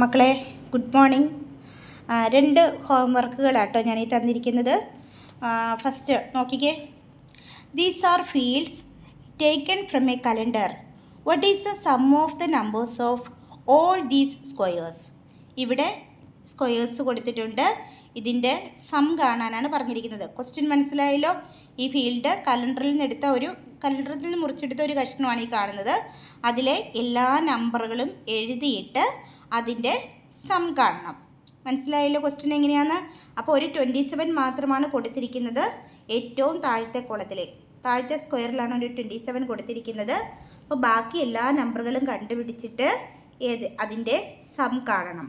മക്കളെ good morning. രണ്ട് ഹോംവർക്കുകളാട്ടോ ഞാൻ ഈ തന്നിരിക്കുന്നത്. ഫസ്റ്റ് നോക്കിക്കേ. These are fields taken from A calendar. What is the sum of the numbers of all these squares? ഇവിടെ സ്ക്വയേഴ്സ് കൊടുത്തിട്ടുണ്ട്. ഇതിൻ്റെ സം കാണാനാണ് പറഞ്ഞിരിക്കുന്നത്. ക്വസ്റ്റ്യൻ മനസ്സിലായല്ലോ? ഈ ഫീൽഡ് കലണ്ടറിൽ നിന്ന് മുറിച്ചെടുത്ത ഒരു കഷ്ണമാണ് ഈ കാണുന്നത്. അതിലെ എല്ലാ നമ്പറുകളും എഴുതിയിട്ട് അതിൻ്റെ സം കാണണം. മനസ്സിലായല്ലോ ക്വസ്റ്റ്യൻ എങ്ങനെയാണ്? അപ്പോൾ ഒരു 27 മാത്രമാണ് കൊടുത്തിരിക്കുന്നത്. ഏറ്റവും താഴത്തെ കോളത്തിൽ താഴത്തെ സ്ക്വയറിലാണ് ഒരു 27 കൊടുത്തിരിക്കുന്നത്. അപ്പോൾ ബാക്കി എല്ലാ നമ്പറുകളും കണ്ടുപിടിച്ചിട്ട് അതിൻ്റെ സം കാണണം.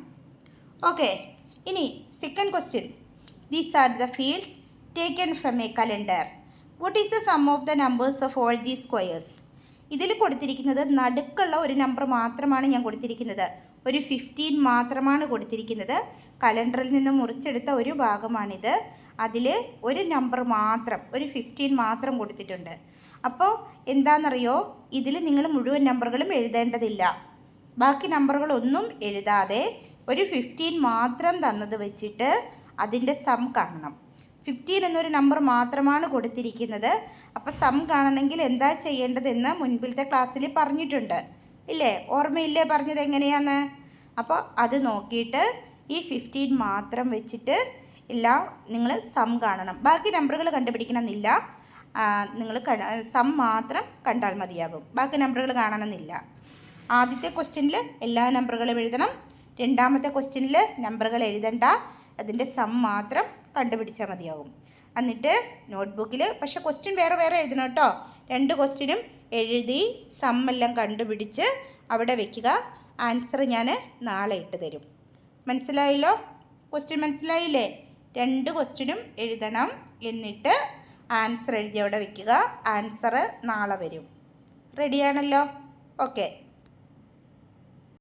ഓക്കെ, ഇനി second question. These are the fields taken from A calendar. What is the sum of the numbers of all these squares? ഇതിൽ കൊടുത്തിരിക്കുന്നത് നടുക്കുള്ള ഒരു നമ്പർ മാത്രമാണ് ഞാൻ കൊടുത്തിരിക്കുന്നത്. ഒരു 15 മാത്രമാണ് കൊടുത്തിരിക്കുന്നത്. കലണ്ടറിൽ നിന്ന് മുറിച്ചെടുത്ത ഒരു ഭാഗമാണിത്. അതിൽ ഒരു നമ്പർ മാത്രം, ഒരു 15 മാത്രം കൊടുത്തിട്ടുണ്ട്. അപ്പോൾ എന്താണെന്നറിയോ, ഇതിൽ നിങ്ങൾ മുഴുവൻ നമ്പറുകളും എഴുതേണ്ടതില്ല. ബാക്കി നമ്പറുകളൊന്നും എഴുതാതെ ഒരു 15 മാത്രം തന്നത് വെച്ചിട്ട് അതിൻ്റെ സം കാണണം. 15 എന്നൊരു നമ്പർ മാത്രമാണ് കൊടുത്തിരിക്കുന്നത്. അപ്പോൾ സം കാണണമെങ്കിൽ എന്താ ചെയ്യേണ്ടതെന്ന് മുൻപിലത്തെ ക്ലാസ്സിൽ പറഞ്ഞിട്ടുണ്ട് ഇല്ലേ? ഓർമ്മയില്ലേ പറഞ്ഞത് എങ്ങനെയാന്ന്? അപ്പോൾ അത് നോക്കിയിട്ട് ഈ 15 മാത്രം വെച്ചിട്ട് എല്ലാം നിങ്ങൾ സം കാണണം. ബാക്കി നമ്പറുകൾ കണ്ടുപിടിക്കണമെന്നില്ല. നിങ്ങൾ സം മാത്രം കണ്ടാൽ മതിയാകും. ബാക്കി നമ്പറുകൾ കാണണമെന്നില്ല. ആദ്യത്തെ ക്വസ്റ്റ്യനിൽ എല്ലാ നമ്പറുകളും എഴുതണം. രണ്ടാമത്തെ ക്വസ്റ്റ്യനിൽ നമ്പറുകൾ എഴുതണ്ട, അതിൻ്റെ സം മാത്രം കണ്ടുപിടിച്ചാൽ മതിയാകും. എന്നിട്ട് നോട്ട്ബുക്കിൽ പക്ഷേ ക്വസ്റ്റ്യൻ വേറെ എഴുതണം കേട്ടോ. 2 ക്വസ്റ്റ്യനും എഴുതി സം എല്ലാം കണ്ടുപിടിച്ച് അവിടെ വയ്ക്കുക. ആൻസർ ഞാൻ നാളെ ഇട്ട് തരും. മനസ്സിലായല്ലോ? ക്വസ്റ്റ്യൻ മനസ്സിലായില്ലേ? 2 ക്വസ്റ്റ്യനും എഴുതണം, എന്നിട്ട് ആൻസർ എഴുതി അവിടെ വയ്ക്കുക. ആൻസർ നാളെ വരും. റെഡിയാണല്ലോ? ഓക്കെ.